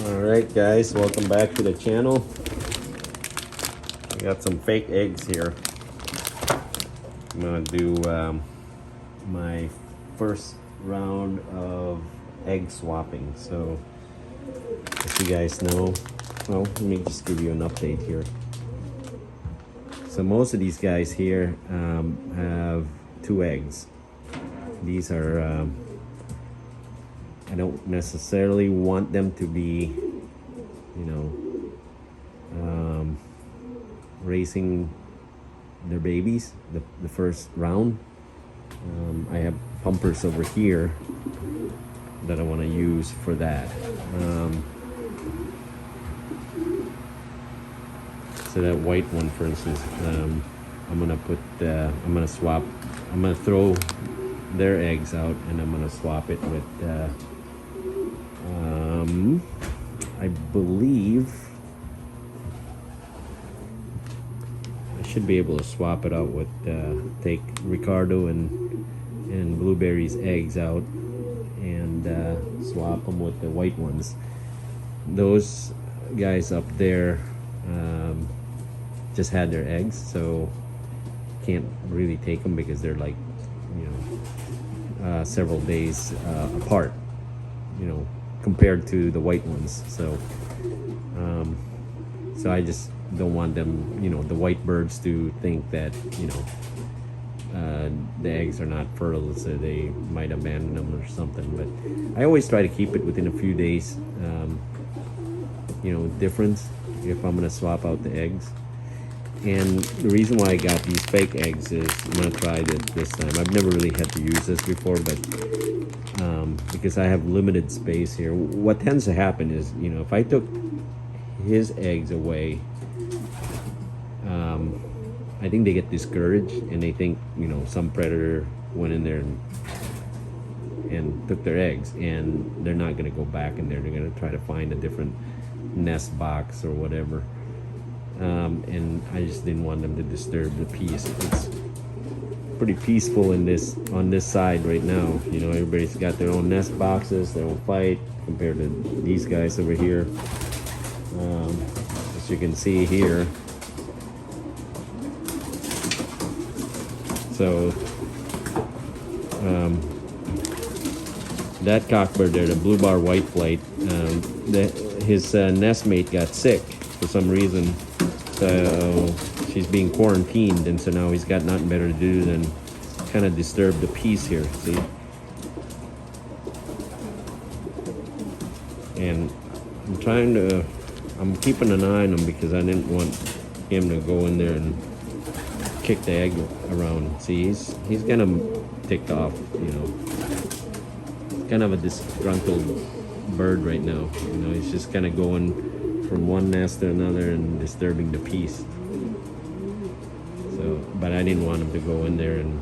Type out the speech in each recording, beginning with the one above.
Alright guys, welcome back to the channel. I got some fake eggs here. I'm gonna do my first round of egg swapping. So as you guys know, well, let me just give you an update here. So most of these guys here have 2 eggs. These are I don't necessarily want them to be, raising their babies the first round. I have pumpers over here that I want to use for that. So that white one, for instance, I'm gonna throw their eggs out, and I'm gonna swap it with I believe I should be able to swap it out with take Ricardo and Blueberry's eggs out and swap them with the white ones. Those guys up there just had their eggs, so can't really take them because they're like several days apart, compared to the white ones. So so I just don't want them, the white birds, to think that the eggs are not fertile, so they might abandon them or something. But I always try to keep it within a few days difference if I'm gonna swap out the eggs. And the reason why I got these fake eggs is I'm gonna try it this time. I've never really had to use this before, but because I have limited space here, what tends to happen is, if I took his eggs away, I think they get discouraged and they think, some predator went in there and took their eggs, and they're not gonna go back in there. They're gonna try to find a different nest box or whatever. And I just didn't want them to disturb the peace. It's pretty peaceful on this side right now. Everybody's got their own nest boxes, their own fight, compared to these guys over here. As you can see here. So that cockbird there, the blue bar white flight, his nestmate got sick for some reason. So she's being quarantined, and so now he's got nothing better to do than kind of disturb the peace here, see? And I'm keeping an eye on him because I didn't want him to go in there and kick the egg around. See, he's kind of ticked off, kind of a disgruntled bird right now. He's just kind of going from one nest to another and disturbing the peace. So, but I didn't want him to go in there, and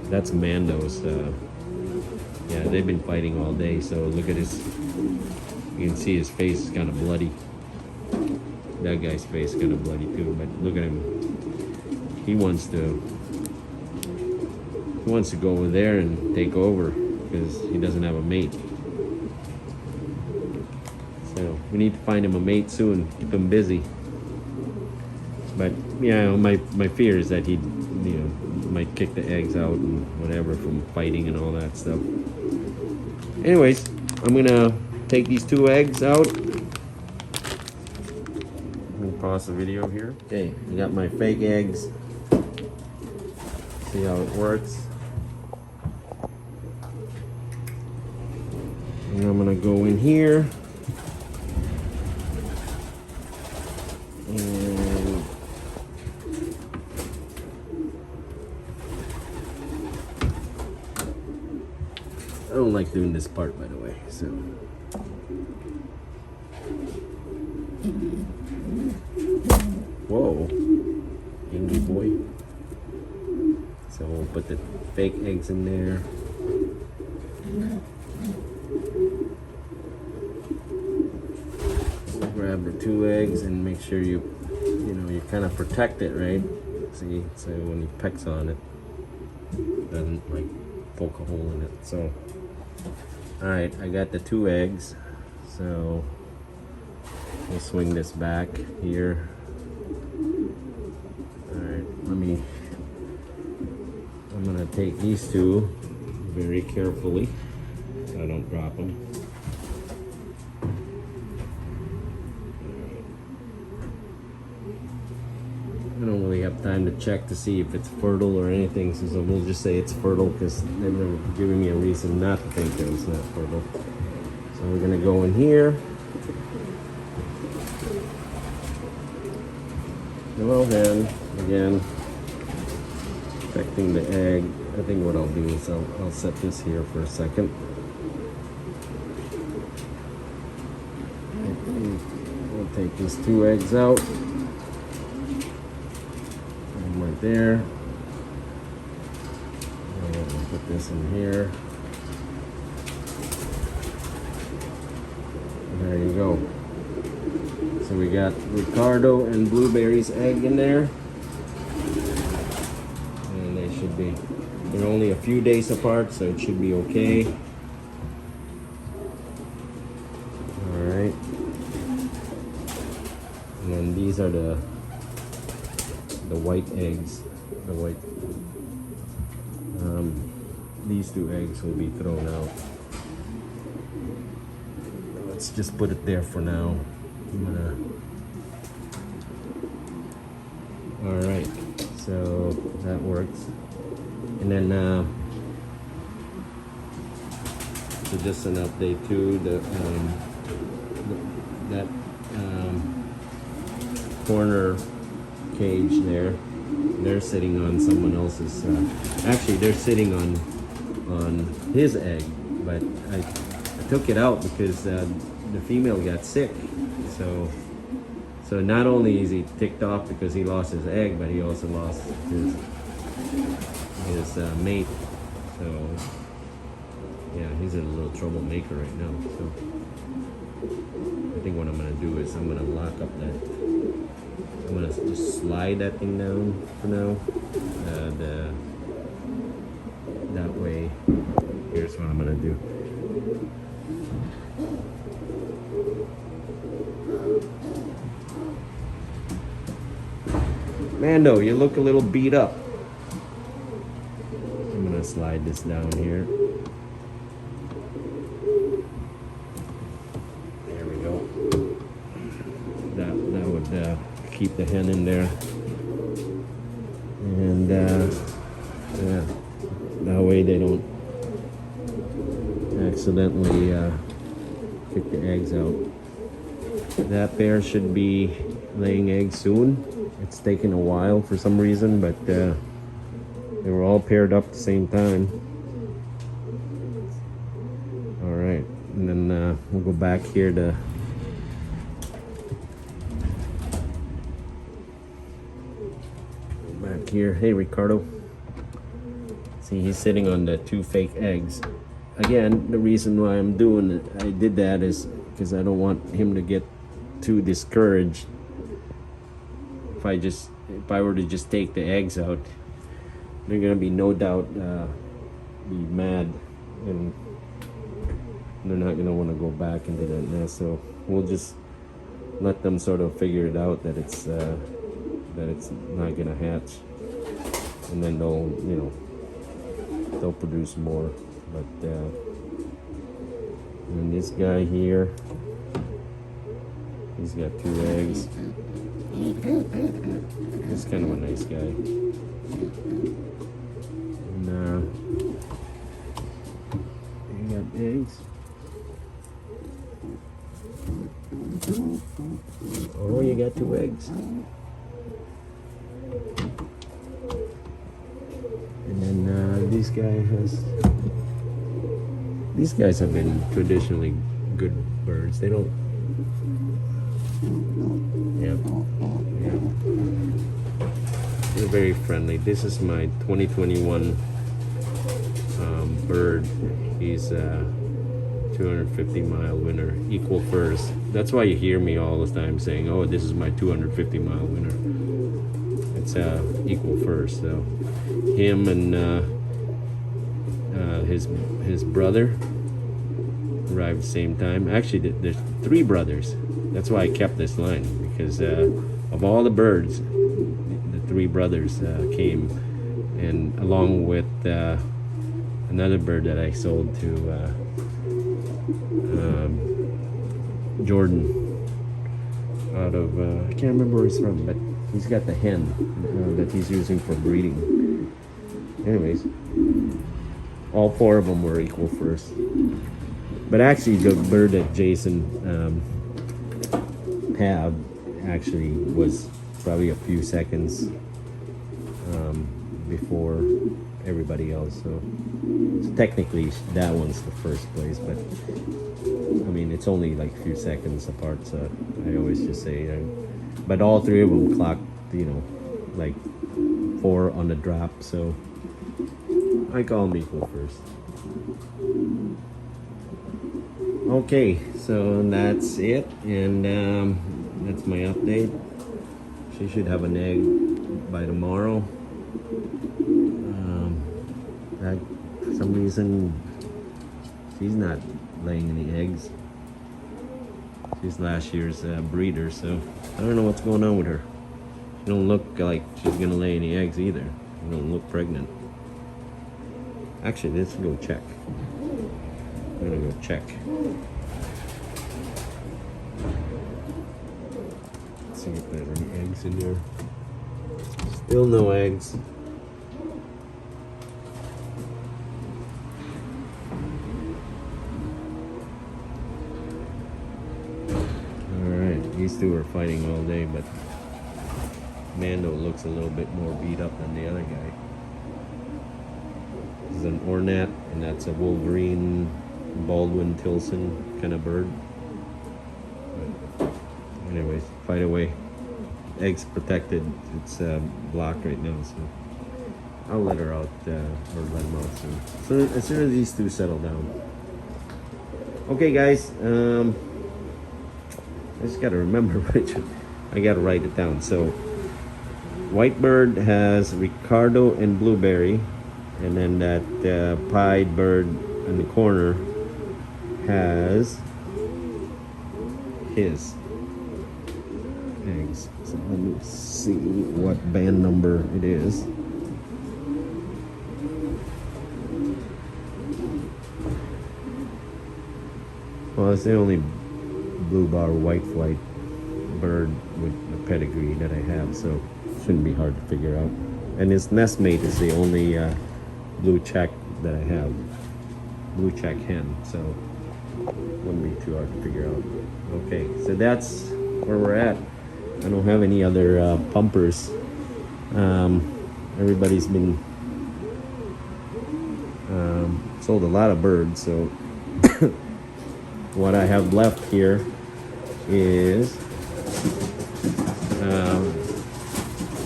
that's Mando's. Yeah, they've been fighting all day. So look at his. You can see his face is kind of bloody. That guy's face is kind of bloody too. But look at him. He wants to go over there and take over because he doesn't have a mate. So we need to find him a mate soon, keep him busy. But my fear is that he might kick the eggs out and whatever from fighting and all that stuff. Anyways, I'm gonna take these 2 eggs out. Let me pause the video here. Okay, I got my fake eggs. See how it works. And I'm gonna go in here. And I don't like doing this part, by the way, so whoa, angry boy. So we'll put the fake eggs in there. Grab the 2 eggs and make sure you kind of protect it, right? See, so when he pecks on it, doesn't like poke a hole in it. So, all right, I got the 2 eggs. So we'll swing this back here. All right, I'm gonna take these two very carefully so I don't drop them. I don't really have time to check to see if it's fertile or anything, so we'll just say it's fertile because they've never given me a reason not to think that it's not fertile. So we're gonna go in here. Well then, again, affecting the egg. I think what I'll do is I'll set this here for a second. We'll take these two eggs out. And right there. And we'll put this in here. There you go. So we got Ricardo and Blueberry's egg in there. And they should be, they're only a few days apart, so it should be okay. Alright. And then these are the white eggs. The white, these two eggs will be thrown out. Let's just put it there for now. All right, so that works. And then so just an update too, that corner cage there, they're sitting on someone else's, actually they're sitting on his egg, but I took it out because the female got sick. So not only is he ticked off because he lost his egg, but he also lost his mate. So yeah, he's in a little troublemaker right now. So I think what I'm gonna do is I'm gonna lock up that. I'm gonna just slide that thing down for now. That way. Here's what I'm gonna do. Mando, you look a little beat up. I'm gonna slide this down here. There we go. That would keep the hen in there. And yeah, that way they don't accidentally kick the eggs out. That pair should be laying eggs soon. It's taken a while for some reason, but they were all paired up at the same time. All right, and then we'll go back here to Hey, Ricardo. See, he's sitting on the two fake eggs. Again, the reason why I did that is because I don't want him to get too discouraged. If I were to just take the eggs out, they're gonna be no doubt be mad, and they're not gonna want to go back into that nest. So we'll just let them sort of figure it out that it's not gonna hatch, and then they'll produce more. But and this guy here, he's got 2 eggs. He's kind of a nice guy. And you got eggs. Oh, you got 2 eggs. And then these guys have been traditionally good birds. They don't. Yeah. They're very friendly. This is my 2021 bird. He's a 250-mile winner, equal first. That's why you hear me all the time saying, "Oh, this is my 250-mile winner." It's equal first. So him and his brother, arrived at the same time. Actually, there's 3 brothers. That's why I kept this line, because of all the birds, the 3 brothers came, and along with another bird that I sold to Jordan out of I can't remember where he's from, but he's got the hen that he's using for breeding. Anyways, all 4 of them were equal first. But actually, the bird that Jason had actually was probably a few seconds before everybody else. So technically, that one's the first place. But I mean, it's only like a few seconds apart. So I always just say, but all 3 of them clocked, you know, like 4 on the drop. So I call them equal first. Okay, so that's it, and that's my update. She should have an egg by tomorrow. That, for some reason, she's not laying any eggs. She's last year's breeder, so I don't know what's going on with her. She don't look like she's gonna lay any eggs either. She don't look pregnant. Actually, let's go check. I'm gonna go check. Let's see if there's any eggs in there. Still no eggs. Alright, these 2 are fighting all day, but Mando looks a little bit more beat up than the other guy. This is an Ornat, and that's a Wolverine Baldwin Tilson kind of bird. But anyways, fight away. Eggs protected. It's blocked right now, so I'll let her out, or let them out soon. So as soon as these 2 settle down. Okay, guys. I just gotta remember which. I gotta write it down. So Whitebird has Ricardo and Blueberry, and then that pied bird in the corner has his eggs. So let me see what band number it is. Well, it's the only blue bar white flight bird with a pedigree that I have, so it shouldn't be hard to figure out. And his nestmate is the only blue check that I have. Blue check hen, so wouldn't be too hard to figure out. Okay, so that's where we're at. I don't have any other pumpers. Everybody's been sold a lot of birds, so what I have left here is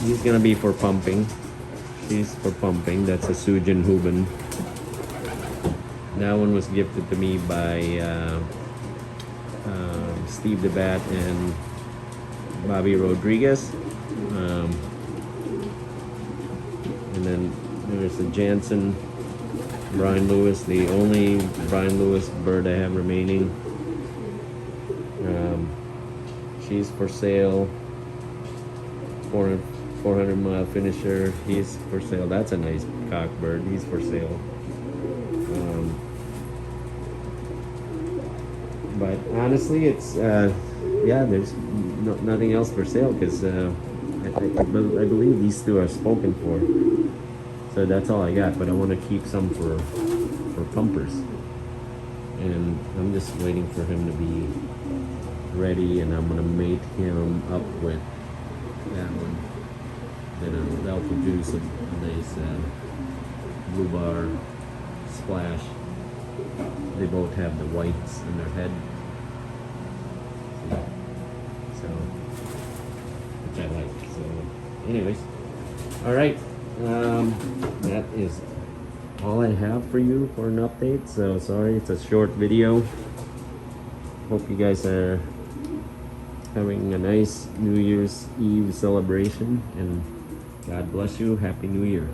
he's gonna be for pumping. She's for pumping. That's a Sujin Huben. That one was gifted to me by Steve DeBat and Bobby Rodriguez. And then there's the Jansen Brian Lewis, the only Brian Lewis bird I have remaining. She's for sale. 400 mile finisher. He's for sale. That's a nice cock bird. He's for sale. But honestly, it's yeah. There's nothing else for sale because I believe these 2 are spoken for. So that's all I got. But I want to keep some for pumpers, and I'm just waiting for him to be ready, and I'm gonna mate him up with that one. Then that'll produce a nice blue bar splash. They both have the whites in their head, so which I like. So, anyways, all right. That is all I have for you for an update. So sorry, it's a short video. Hope you guys are having a nice New Year's Eve celebration, and God bless you. Happy New Year.